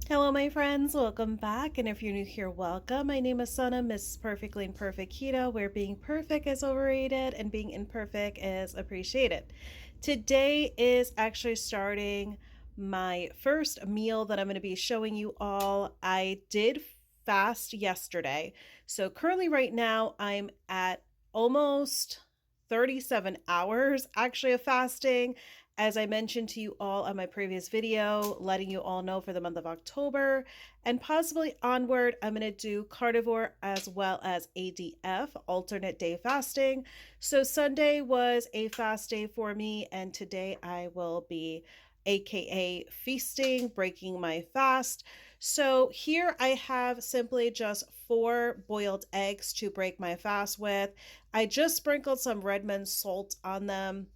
Hello, my friends. Welcome back. And if you're new here, welcome. My name is Sana, Mrs. Perfectly Imperfect Keto, where being perfect is overrated and being imperfect is appreciated. Today is actually starting my first meal that I'm going to be showing you all. I did fast yesterday. So currently, right now, I'm at almost 37 hours actually of fasting. As I mentioned to you all on my previous video, letting you all know for the month of October and possibly onward, I'm going to do carnivore as well as ADF, alternate day fasting. So Sunday was a fast day for me, and today I will be AKA feasting, breaking my fast. So here I have simply just 4 boiled eggs to break my fast with. I just sprinkled some Redmond salt on them.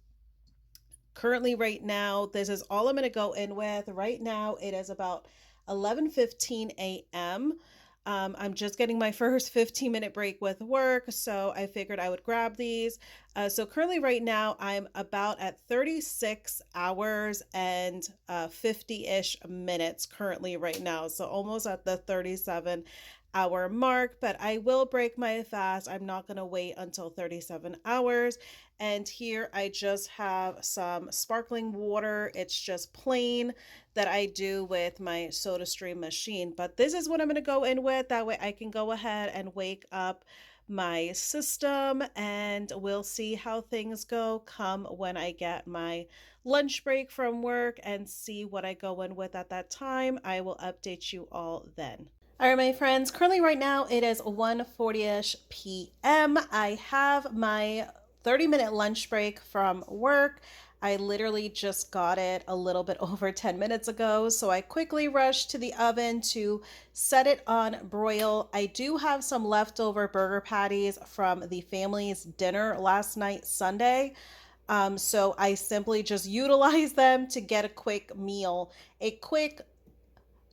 Currently, right now, this is all I'm going to go in with. Right now, it is about 11:15 a.m. I'm just getting my first 15-minute break with work, so I figured I would grab these. So currently, right now, I'm about at 36 hours and 50-ish minutes currently right now. So almost at the 37-hour mark, but I will break my fast. I'm not going to wait until 37 hours. And here I just have some sparkling water. It's just plain that I do with my SodaStream machine. But this is what I'm going to go in with. That way I can go ahead and wake up my system, and we'll see how things go come when I get my lunch break from work and see what I go in with at that time. I will update you all then. All right, my friends, currently right now it is 1:40ish p.m. I have my 30-minute lunch break from work. I literally just got it a little bit over 10 minutes ago, so I quickly rushed to the oven to set it on broil. I do have some leftover burger patties from the family's dinner last night, Sunday. So I simply just utilize them to get a quick meal, a quick,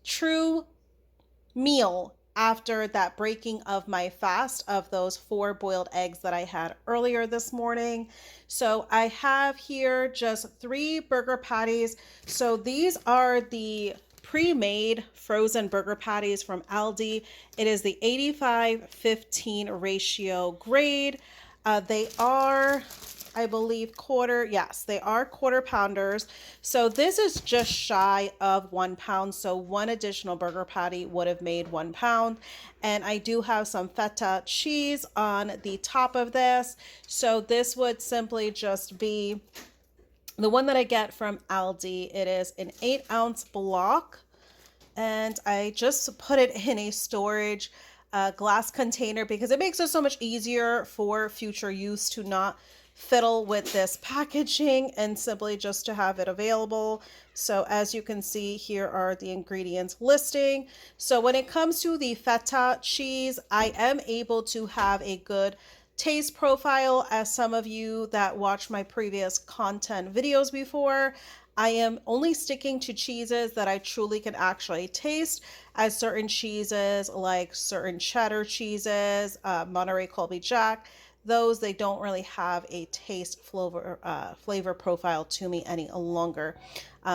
true meal after that breaking of my fast of those 4 boiled eggs that I had earlier this morning. So I have here just 3 burger patties. So these are the pre-made frozen burger patties from Aldi. It is the 85-15 ratio grade. They are, I believe, they are quarter pounders. So this is just shy of 1 pound. So one additional burger patty would have made 1 pound. And I do have some feta cheese on the top of this. So this would simply just be the one that I get from Aldi. It is an 8-ounce block, and I just put it in a storage glass container because it makes it so much easier for future use to not fiddle with this packaging and simply just to have it available. So as you can see, here are the ingredients listing. So when it comes to the feta cheese, I am able to have a good taste profile. As some of you that watched my previous content videos before, I am only sticking to cheeses that I truly can actually taste, as certain cheeses like certain cheddar cheeses, Monterey Colby Jack, those they don't really have a taste flavor profile to me any longer.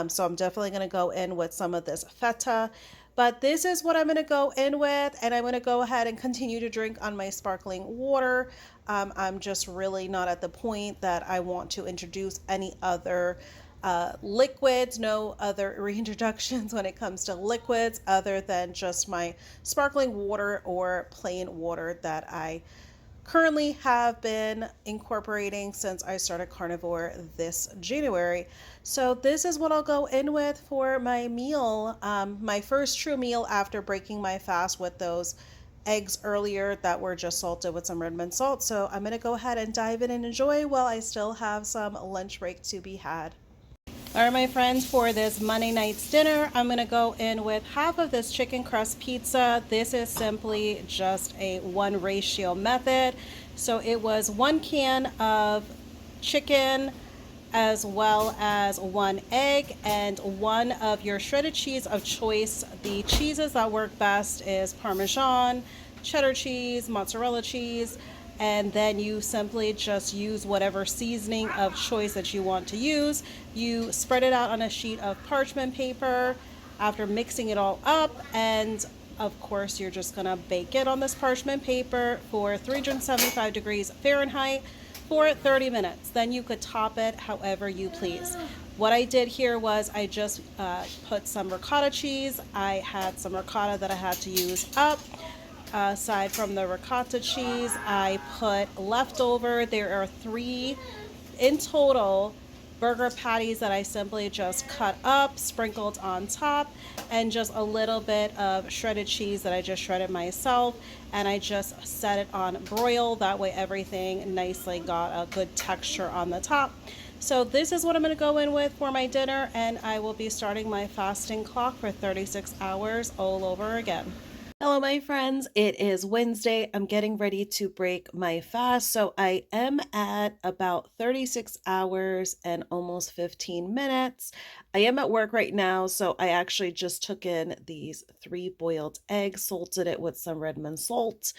So I'm definitely going to go in with some of this feta. But this is what I'm going to go in with, and I'm going to go ahead and continue to drink on my sparkling water. I'm just really not at the point that I want to introduce any other liquids, no other reintroductions when it comes to liquids other than just my sparkling water or plain water that I currently have been incorporating since I started carnivore this January. So this is what I'll go in with for my meal, my first true meal after breaking my fast with those eggs earlier that were just salted with some Redmond salt. So I'm going to go ahead and dive in and enjoy while I still have some lunch break to be had. All right, my friends, for this Monday night's dinner, I'm going to go in with half of this chicken crust pizza. This is simply just a 1 ratio method. So it was 1 can of chicken as well as 1 egg and 1 of your shredded cheese of choice. The cheeses that work best is Parmesan, cheddar cheese, mozzarella cheese, and then you simply just use whatever seasoning of choice that you want to use. You spread it out on a sheet of parchment paper, after mixing it all up. And of course, you're just gonna bake it on this parchment paper for 375 degrees Fahrenheit for 30 minutes. Then you could top it however you please. What I did here was I just put some ricotta cheese. I had some ricotta that I had to use up. Aside from the ricotta cheese, I put leftover. There are 3 in total burger patties that I simply just cut up, sprinkled on top, and just a little bit of shredded cheese that I just shredded myself, and I just set it on broil. That way everything nicely got a good texture on the top. So this is what I'm going to go in with for my dinner, and I will be starting my fasting clock for 36 hours all over again. Hello, my friends. It is Wednesday. I'm getting ready to break my fast. So I am at about 36 hours and almost 15 minutes. I am at work right now. So I actually just took in these 3 boiled eggs, salted it with some Redmond salt,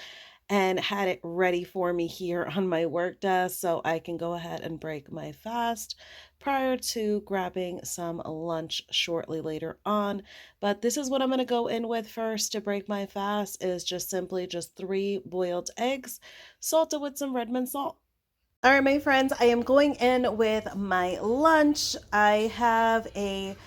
and had it ready for me here on my work desk so I can go ahead and break my fast prior to grabbing some lunch shortly later on. But this is what I'm going to go in with first to break my fast is just simply just 3 boiled eggs salted with some Redmond salt. All right, my friends, I am going in with my lunch. I have a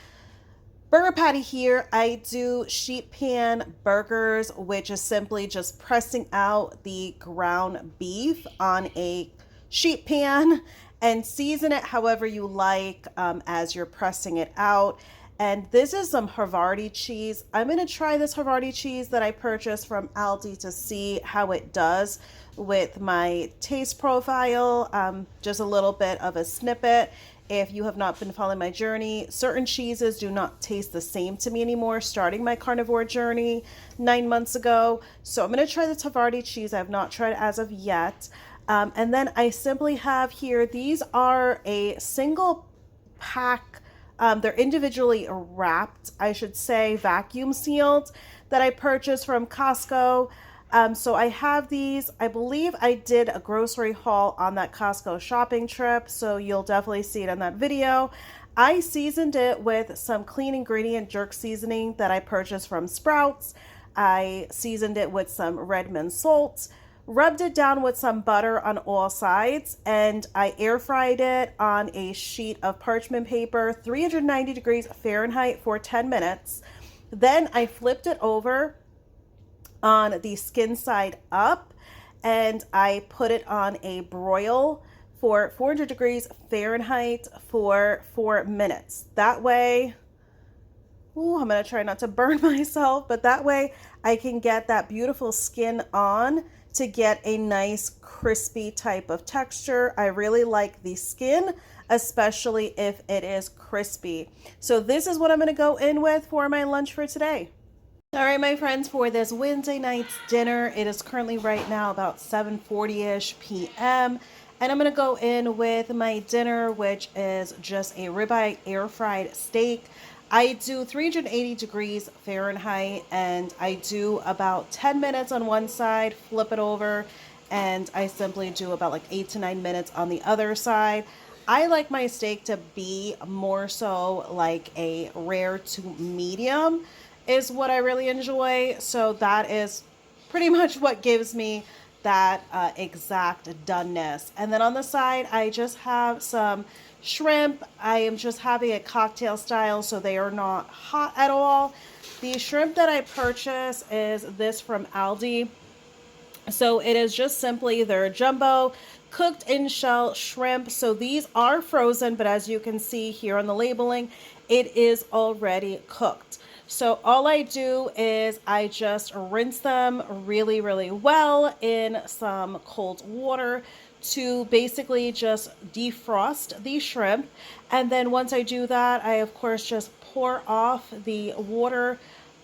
burger patty here. I do sheet pan burgers, which is simply just pressing out the ground beef on a sheet pan and season it however you like as you're pressing it out. And this is some Havarti cheese. I'm going to try this Havarti cheese that I purchased from Aldi to see how it does with my taste profile. Just a little bit of a snippet. If you have not been following my journey, certain cheeses do not taste the same to me anymore, starting my carnivore journey 9 months ago. So I'm going to try the Havarti cheese. I have not tried as of yet. And then I simply have here, these are a single pack. They're individually wrapped, I should say, vacuum sealed, that I purchased from Costco. So I have these. I believe I did a grocery haul on that Costco shopping trip, so you'll definitely see it on that video. I seasoned it with some clean ingredient jerk seasoning that I purchased from Sprouts. I seasoned it with some Redmond salt, rubbed it down with some butter on all sides, and I air fried it on a sheet of parchment paper, 390 degrees Fahrenheit for 10 minutes. Then I flipped it over on the skin side up, and I put it on a broil for 400 degrees Fahrenheit for 4 minutes. That way, I'm gonna try not to burn myself, but that way I can get that beautiful skin on to get a nice crispy type of texture. I really like the skin, especially if it is crispy. So this is what I'm gonna go in with for my lunch for today. All right, my friends, for this Wednesday night's dinner, it is currently right now about 7:40-ish p.m. And I'm going to go in with my dinner, which is just a ribeye air fried steak. I do 380 degrees Fahrenheit, and I do about 10 minutes on one side, flip it over, and I simply do about like 8 to 9 minutes on the other side. I like my steak to be more so like a rare to medium is what I really enjoy. So that is pretty much what gives me that exact doneness. And then on the side, I just have some shrimp. I am just having a cocktail style, so they are not hot at all. The shrimp that I purchased is this from Aldi. So it is just simply their jumbo cooked in shell shrimp. So these are frozen, but as you can see here on the labeling, it is already cooked. So all I do is I just rinse them really, really well in some cold water to basically just defrost the shrimp. And then once I do that, I of course just pour off the water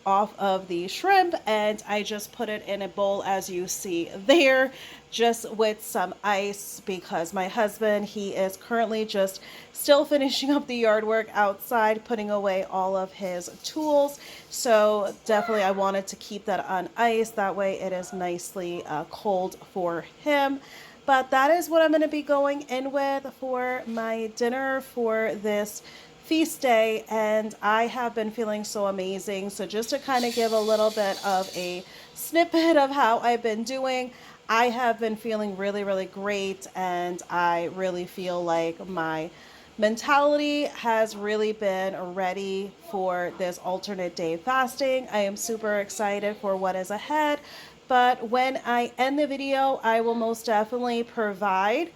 off of the shrimp, and I just put it in a bowl as you see there, just with some ice, because my husband, he is currently just still finishing up the yard work outside, putting away all of his tools. So definitely I wanted to keep that on ice, that way it is nicely cold for him. But that is what I'm going to be going in with for my dinner for this feast day, and I have been feeling so amazing. So just to kind of give a little bit of a snippet of how I've been doing, I have been feeling really, really great, and I really feel like my mentality has really been ready for this alternate day fasting. I am super excited for what is ahead, but when I end the video, I will most definitely provide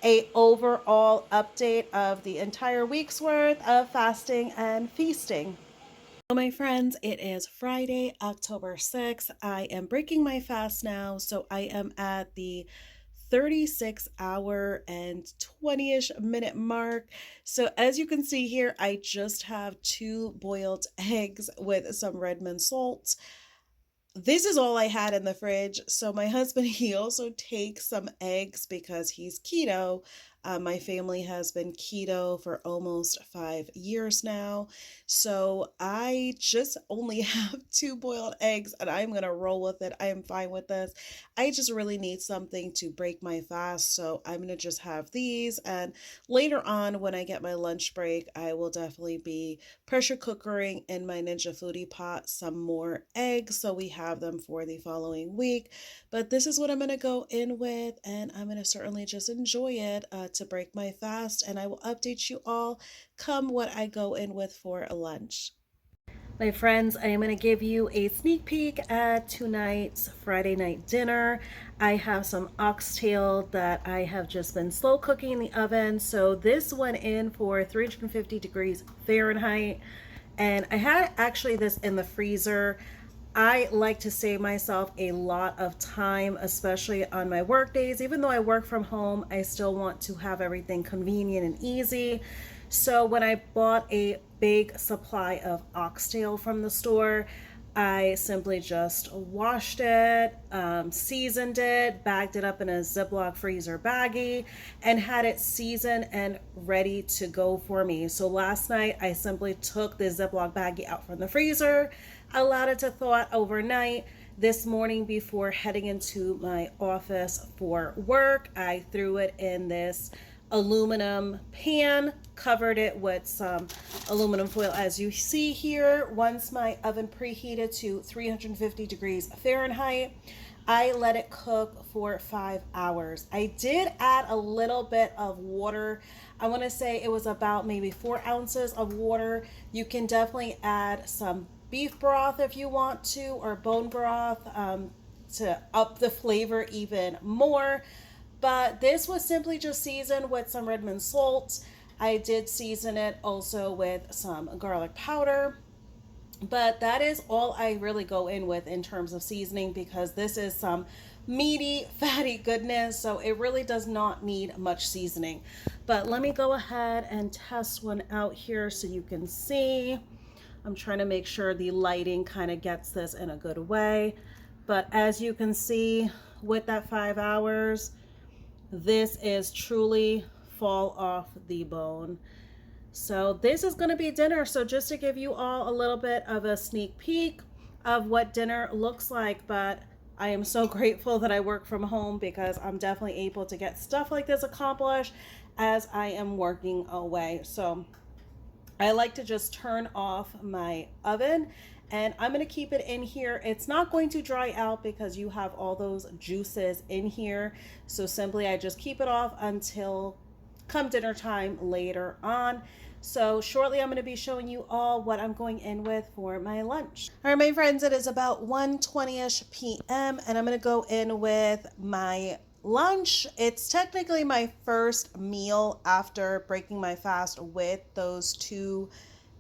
a overall update of the entire week's worth of fasting and feasting. So my friends, it is Friday, October 6th. I am breaking my fast now, so I am at the 36-hour and 20-ish minute mark. So as you can see here, I just have 2 boiled eggs with some Redmond salt. This is all I had in the fridge. So my husband, he also takes some eggs because he's keto. My family has been keto for almost 5 years now. So I just only have 2 boiled eggs, and I'm going to roll with it. I am fine with this. I just really need something to break my fast. So I'm going to just have these. And later on, when I get my lunch break, I will definitely be pressure cookering in my Ninja Foodi pot some more eggs, so we have them for the following week. But this is what I'm going to go in with, and I'm going to certainly just enjoy it to break my fast, and I will update you all come what I go in with for a lunch. My friends, I am going to give you a sneak peek at tonight's Friday night dinner. I have some oxtail that I have just been slow cooking in the oven. So this went in for 350 degrees Fahrenheit. And I had actually this in the freezer. I like to save myself a lot of time, especially on my work days. Even though I work from home, I still want to have everything convenient and easy. So when I bought a big supply of oxtail from the store, I simply just washed it, seasoned it, bagged it up in a Ziploc freezer baggie, and had it seasoned and ready to go for me. So last night, I simply took the Ziploc baggie out from the freezer, allowed it to thaw out overnight. This morning, before heading into my office for work, I threw it in this aluminum pan, covered it with some aluminum foil as you see here. Once my oven preheated to 350 degrees Fahrenheit, I let it cook for 5 hours. I did add a little bit of water. I want to say it was about maybe 4 ounces of water. You can definitely add some beef broth if you want to, or bone broth, to up the flavor even more. But this was simply just seasoned with some Redmond salt. I did season it also with some garlic powder. But that is all I really go in with in terms of seasoning, because this is some meaty, fatty goodness. So it really does not need much seasoning. But let me go ahead and test one out here so you can see. I'm trying to make sure the lighting kind of gets this in a good way. But as you can see, with that 5 hours, this is truly fall off the bone. So this is going to be dinner. So just to give you all a little bit of a sneak peek of what dinner looks like. But I am so grateful that I work from home, because I'm definitely able to get stuff like this accomplished as I am working away. So I like to just turn off my oven, and I'm going to keep it in here. It's not going to dry out because you have all those juices in here. So simply I just keep it off until come dinner time later on. So shortly I'm going to be showing you all what I'm going in with for my lunch. All right, my friends, it is about 1:20ish p.m. and I'm going to go in with my lunch. It's technically my first meal after breaking my fast with those 2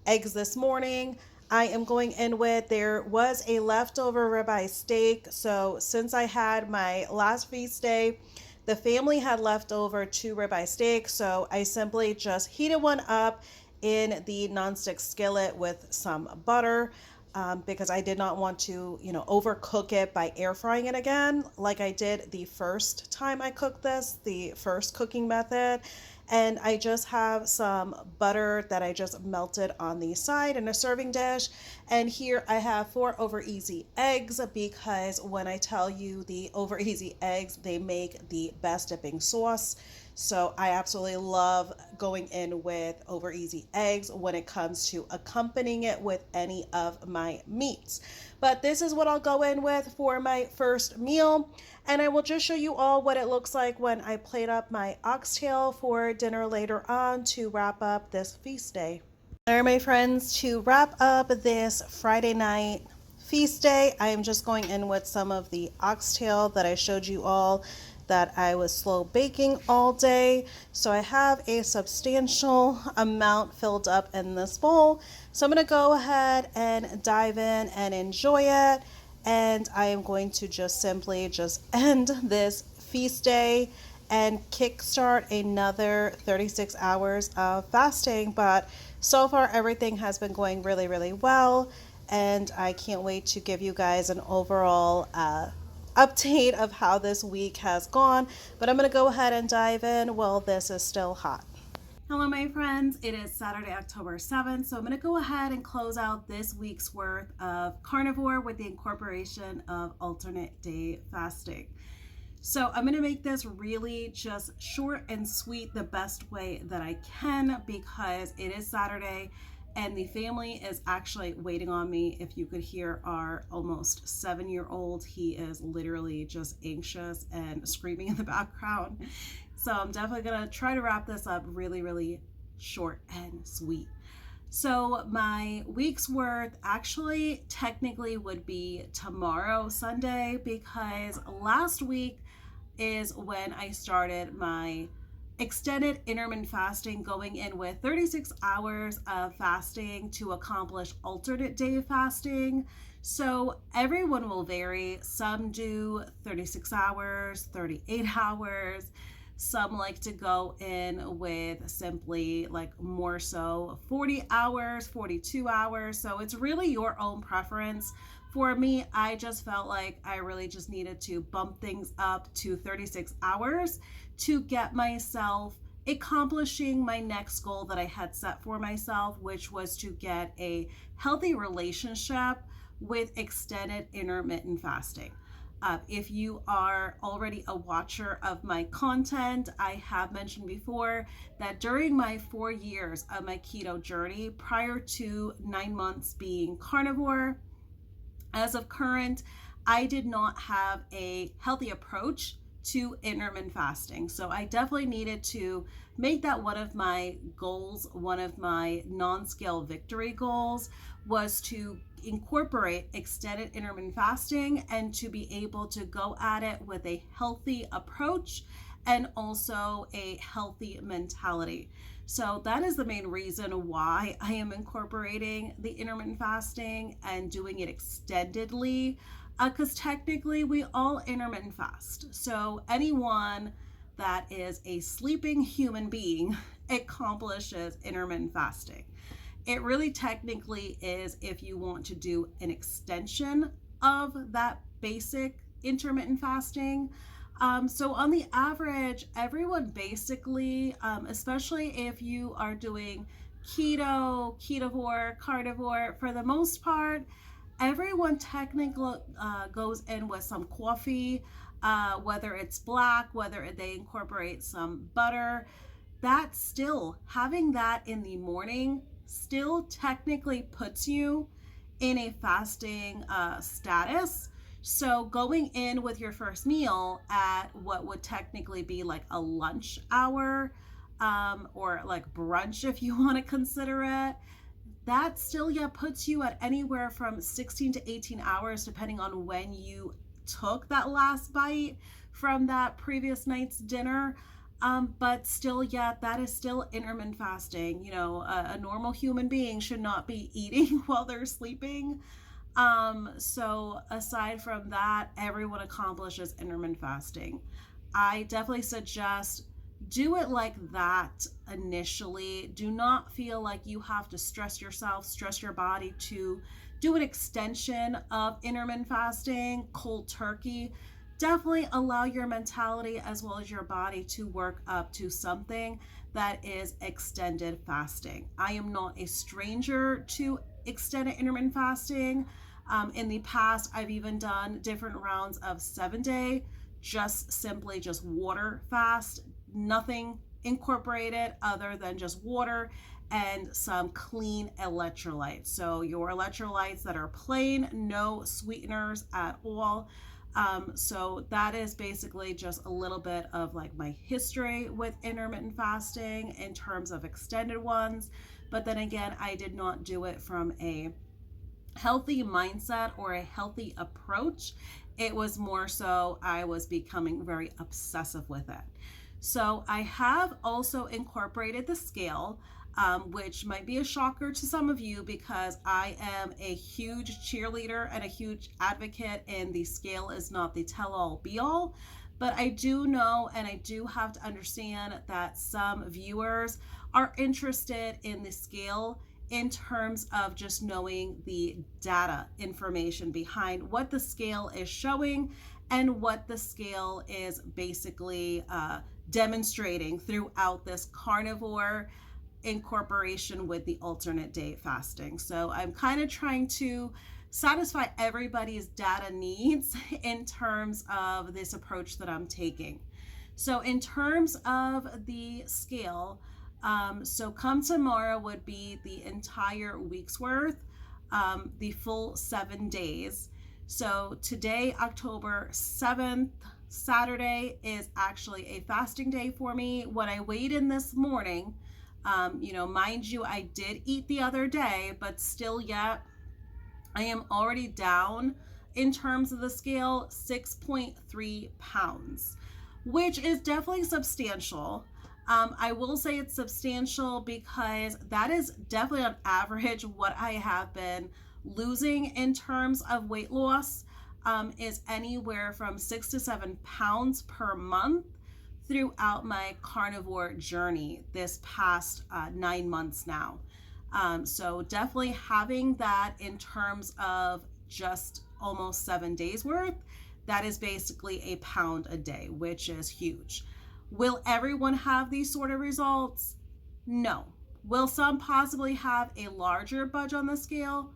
eggs this morning. I am going in with, there was a leftover ribeye steak. So since I had my last feast day, the family had leftover 2 ribeye steaks. So I simply just heated one up in the nonstick skillet with some butter. Because I did not want to, overcook it by air frying it again, like I did the first time I cooked this, the first cooking method. And I just have some butter that I just melted on the side in a serving dish. And here I have 4 over easy eggs, because when I tell you the over easy eggs, they make the best dipping sauce. So I absolutely love going in with over easy eggs when it comes to accompanying it with any of my meats. But this is what I'll go in with for my first meal. And I will just show you all what it looks like when I plate up my oxtail for dinner later on to wrap up this feast day. All right, my friends, to wrap up this Friday night feast day, I am just going in with some of the oxtail that I showed you all that I was slow baking all day. So I have a substantial amount filled up in this bowl. So I'm going to go ahead and dive in and enjoy it. And I am going to just simply just end this feast day and kickstart another 36 hours of fasting. But so far, everything has been going really, really well. And I can't wait to give you guys an overall update of how this week has gone. But I'm going to go ahead and dive in while this is still hot. Hello, my friends. It is Saturday, October 7th. So I'm going to go ahead and close out this week's worth of carnivore with the incorporation of alternate day fasting. So I'm going to make this really just short and sweet the best way that I can because it is Saturday and the family is actually waiting on me. If you could hear our almost 7-year-old, he is literally just anxious and screaming in the background. So I'm definitely going to try to wrap this up really, really short and sweet. So my week's worth actually technically would be tomorrow, Sunday, because last week is when I started my extended intermittent fasting, going in with 36 hours of fasting to accomplish alternate day fasting. So everyone will vary. Some do 36 hours, 38 hours. Some like to go in with simply like more so 40 hours, 42 hours. So it's really your own preference. For me, I just felt like I really just needed to bump things up to 36 hours to get myself accomplishing my next goal that I had set for myself, which was to get a healthy relationship with extended intermittent fasting. If you are already a watcher of my content, I have mentioned before that during my 4 years of my keto journey, prior to 9 months being carnivore, as of current, I did not have a healthy approach to intermittent fasting. So I definitely needed to make that one of my goals, one of my non-scale victory goals was to incorporate extended intermittent fasting and to be able to go at it with a healthy approach and also a healthy mentality. So that is the main reason why I am incorporating the intermittent fasting and doing it extendedly, because technically we all intermittent fast. So anyone that is a sleeping human being accomplishes intermittent fasting. It really technically is if you want to do an extension of that basic intermittent fasting. So on the average, everyone basically, especially if you are doing keto, ketovore, carnivore, for the most part, everyone technically goes in with some coffee, whether it's black, whether they incorporate some butter. That still, having that in the morning still technically puts you in a fasting status. So going in with your first meal at what would technically be like a lunch hour, or like brunch if you want to consider it, that still puts you at anywhere from 16 to 18 hours depending on when you took that last bite from that previous night's dinner. But still, that is still intermittent fasting. You know, a normal human being should not be eating while they're sleeping. So aside from that, everyone accomplishes intermittent fasting. I definitely suggest do it like that initially. Do not feel like you have to stress yourself, stress your body to do an extension of intermittent fasting, cold turkey. Definitely allow your mentality as well as your body to work up to something that is extended fasting. I am not a stranger to extended intermittent fasting. In the past, I've even done different rounds of 7-day, just simply just water fast, nothing incorporated other than just water and some clean electrolytes. So your electrolytes that are plain, no sweeteners at all. So that is basically just a little bit of like my history with intermittent fasting in terms of extended ones. But then again, I did not do it from a healthy mindset or a healthy approach. It was more so I was becoming very obsessive with it. So I have also incorporated the scale, which might be a shocker to some of you because I am a huge cheerleader and a huge advocate, and the scale is not the tell-all be-all. But I do know and I do have to understand that some viewers are interested in the scale in terms of just knowing the data information behind what the scale is showing and what the scale is basically demonstrating throughout this carnivore incorporation with the alternate day fasting. So I'm kind of trying to satisfy everybody's data needs in terms of this approach that I'm taking. So in terms of the scale, so come tomorrow would be the entire week's worth, the full 7 days. So today, October 7th, Saturday is actually a fasting day for me. When I weighed in this morning, mind you, I did eat the other day, but still yet I am already down in terms of the scale 6.3 pounds, which is definitely substantial. I will say it's substantial because that is definitely on average what I have been losing in terms of weight loss, is anywhere from 6 to 7 pounds per month throughout my carnivore journey this past 9 months now. So definitely having that in terms of just almost 7 days worth, that is basically a pound a day, which is huge. Will everyone have these sort of results? No. Will some possibly have a larger budge on the scale?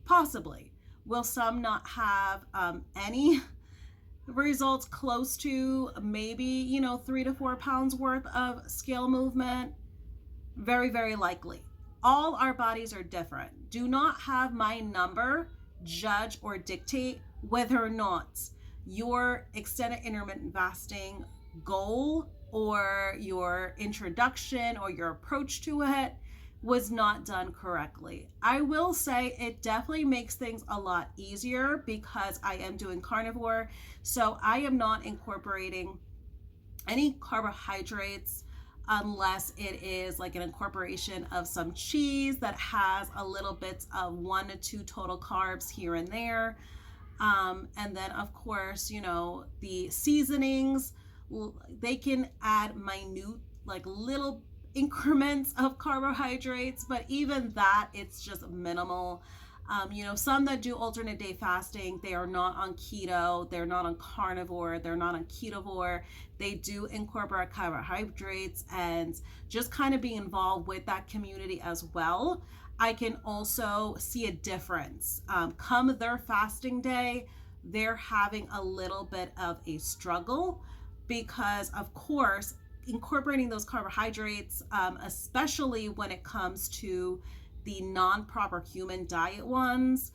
Possibly. Will some not have any results close to maybe, 3 to 4 pounds worth of scale movement? Very, very likely. All our bodies are different. Do not have my number judge or dictate whether or not your extended intermittent fasting goal or your introduction or your approach to it was not done correctly. I will say it definitely makes things a lot easier because I am doing carnivore, so I am not incorporating any carbohydrates unless it is like an incorporation of some cheese that has a little bit of 1 to 2 total carbs here and there. And then of course, the seasonings, they can add minute, like little increments of carbohydrates, but even that, it's just minimal. Some that do alternate day fasting, they are not on keto, they're not on carnivore, they're not on ketovore. They do incorporate carbohydrates and just kind of be involved with that community as well. I can also see a difference. Come their fasting day, they're having a little bit of a struggle because, of course, incorporating those carbohydrates, especially when it comes to the non-proper human diet ones,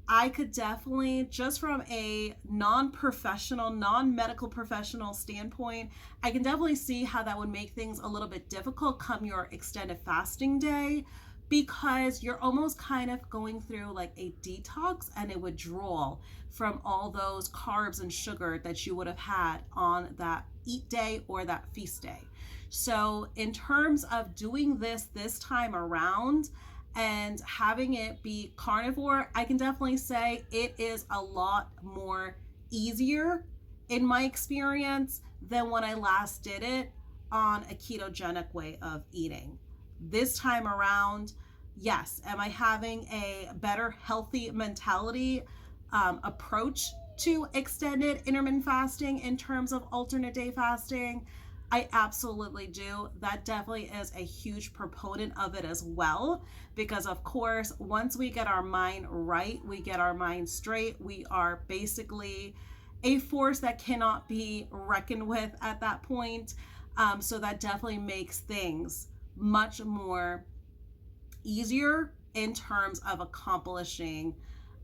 I could definitely, just from a non-professional, non-medical professional standpoint, I can definitely see how that would make things a little bit difficult come your extended fasting day, because you're almost kind of going through like a detox and a withdrawal from all those carbs and sugar that you would have had on that eat day or that feast day. So in terms of doing this time around and having it be carnivore, I can definitely say it is a lot more easier in my experience than when I last did it on a ketogenic way of eating. This time around, yes, am I having a better healthy mentality approach to extended intermittent fasting in terms of alternate day fasting? I absolutely do. That definitely is a huge proponent of it as well, because of course, once we get our mind right, we get our mind straight, we are basically a force that cannot be reckoned with at that point. So that definitely makes things much more easier in terms of accomplishing,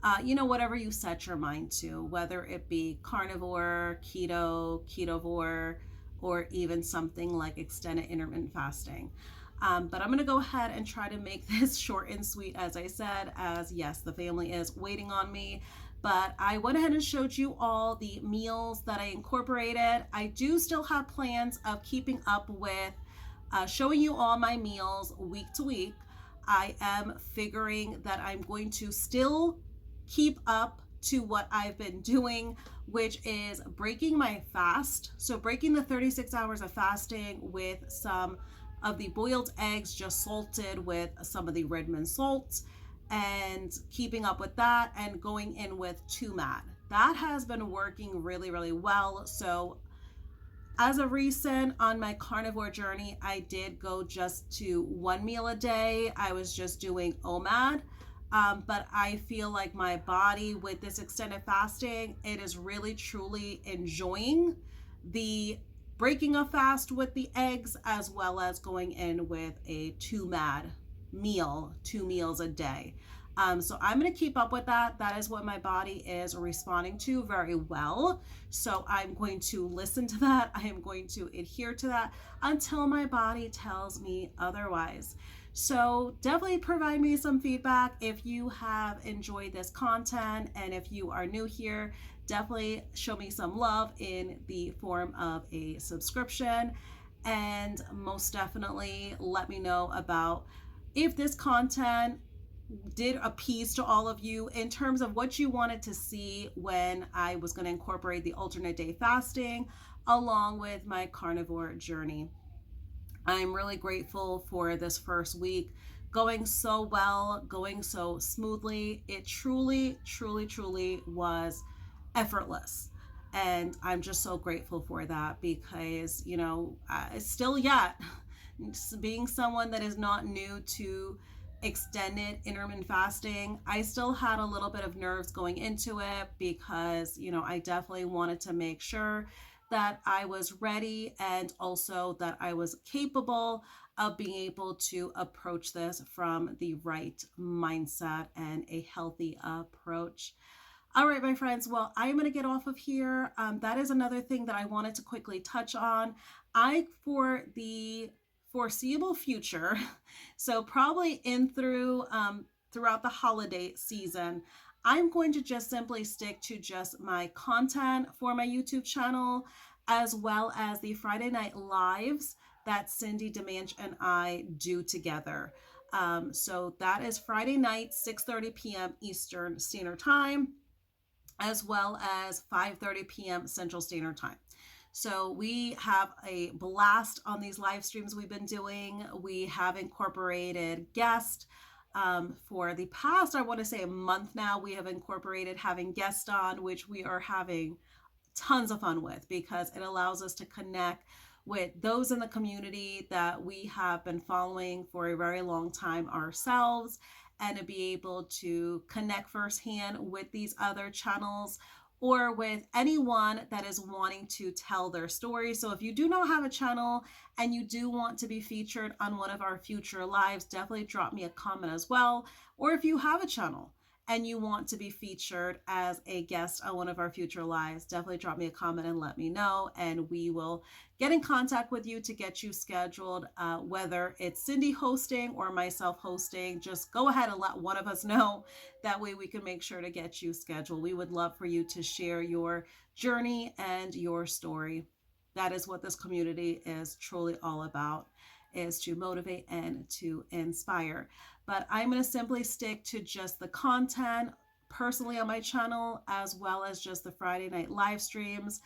whatever you set your mind to, whether it be carnivore, keto, ketovore, or even something like extended intermittent fasting. But I'm going to go ahead and try to make this short and sweet, as I said, as yes, the family is waiting on me. But I went ahead and showed you all the meals that I incorporated. I do still have plans of keeping up with showing you all my meals week to week. I am figuring that I'm going to still keep up to what I've been doing, which is breaking my fast. So, breaking the 36 hours of fasting with some of the boiled eggs just salted with some of the Redmond salts, and keeping up with that and going in with 2 mat. That has been working really, really well. So, as of recent on my carnivore journey, I did go just to 1 meal a day. I was just doing OMAD. But I feel like my body with this extended fasting, it is really truly enjoying the breaking a fast with the eggs, as well as going in with a 2 MAD meal, 2 meals a day. So I'm going to keep up with that. That is what my body is responding to very well. So I'm going to listen to that. I am going to adhere to that until my body tells me otherwise. So definitely provide me some feedback if you have enjoyed this content, and if you are new here, definitely show me some love in the form of a subscription, and most definitely let me know about if this content did appease to all of you in terms of what you wanted to see when I was going to incorporate the alternate day fasting along with my carnivore journey. I'm really grateful for this first week going so well, going so smoothly. It truly, truly, truly was effortless. And I'm just so grateful for that because, still yet, being someone that is not new to extended intermittent fasting, I still had a little bit of nerves going into it because, I definitely wanted to make sure that I was ready and also that I was capable of being able to approach this from the right mindset and a healthy approach. All right, my friends. Well, I'm going to get off of here. That is another thing that I wanted to quickly touch on. For the foreseeable future, so probably throughout the holiday season, I'm going to just simply stick to just my content for my YouTube channel, as well as the Friday night lives that Cindy Demanch and I do together. So that is Friday night, 6:30 p.m. Eastern Standard Time, as well as 5:30 p.m. Central Standard Time. So we have a blast on these live streams we've been doing. We have incorporated guests. For the past, I want to say a month now, we have incorporated having guests on, which we are having tons of fun with because it allows us to connect with those in the community that we have been following for a very long time ourselves, and to be able to connect firsthand with these other channels or with anyone that is wanting to tell their story. So if you do not have a channel and you do want to be featured on one of our future lives, definitely drop me a comment as well. Or if you have a channel and you want to be featured as a guest on one of our future lives, definitely drop me a comment and let me know, and we will get in contact with you to get you scheduled, whether it's Cindy hosting or myself hosting. Just go ahead and let one of us know. That way we can make sure to get you scheduled. We would love for you to share your journey and your story. That is what this community is truly all about, is to motivate and to inspire. But I'm going to simply stick to just the content personally on my channel, as well as just the Friday night live streams.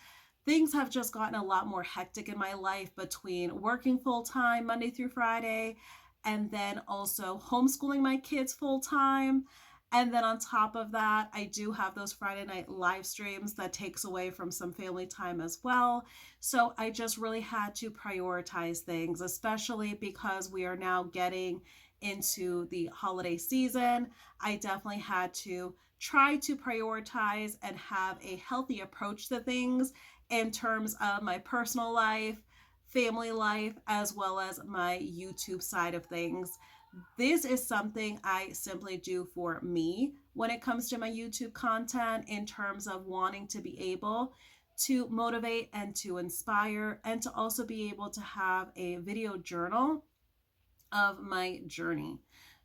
Things have just gotten a lot more hectic in my life between working full time Monday through Friday, and then also homeschooling my kids full time. And then on top of that, I do have those Friday night live streams that takes away from some family time as well. So I just really had to prioritize things, especially because we are now getting into the holiday season. I definitely had to try to prioritize and have a healthy approach to things in terms of my personal life, family life, as well as my YouTube side of things. This is something I simply do for me when it comes to my YouTube content, in terms of wanting to be able to motivate and to inspire, and to also be able to have a video journal of my journey.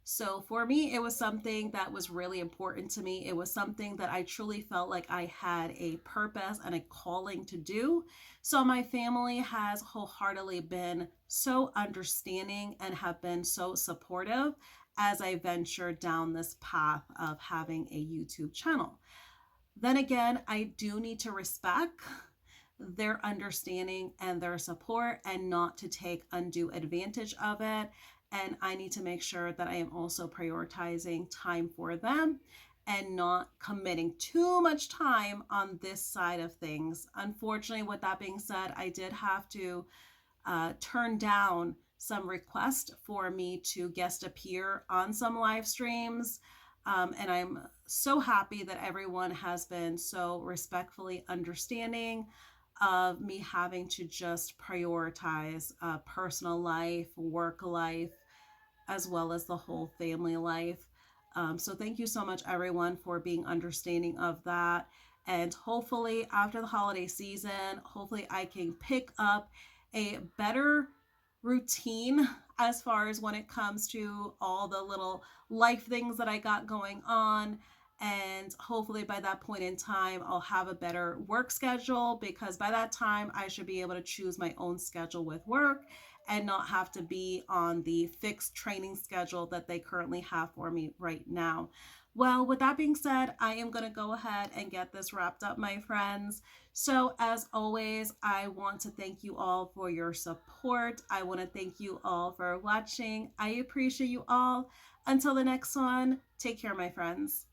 So for me, it was something that was really important to me. It was something that I truly felt like I had a purpose and a calling to do. So my family has wholeheartedly been so understanding and have been so supportive as I ventured down this path of having a YouTube channel. Then again, I do need to respect their understanding and their support, and not to take undue advantage of it. And I need to make sure that I am also prioritizing time for them and not committing too much time on this side of things. Unfortunately, with that being said, I did have to turn down some requests for me to guest appear on some live streams. And I'm so happy that everyone has been so respectfully understanding of me having to just prioritize personal life, work life, as well as the whole family life. So thank you so much, everyone, for being understanding of that. And hopefully, after the holiday season, hopefully I can pick up a better routine as far as when it comes to all the little life things that I got going on. And hopefully by that point in time, I'll have a better work schedule, because by that time, I should be able to choose my own schedule with work and not have to be on the fixed training schedule that they currently have for me right now. Well, with that being said, I am going to go ahead and get this wrapped up, my friends. So, as always, I want to thank you all for your support. I want to thank you all for watching. I appreciate you all. Until the next one, take care, my friends.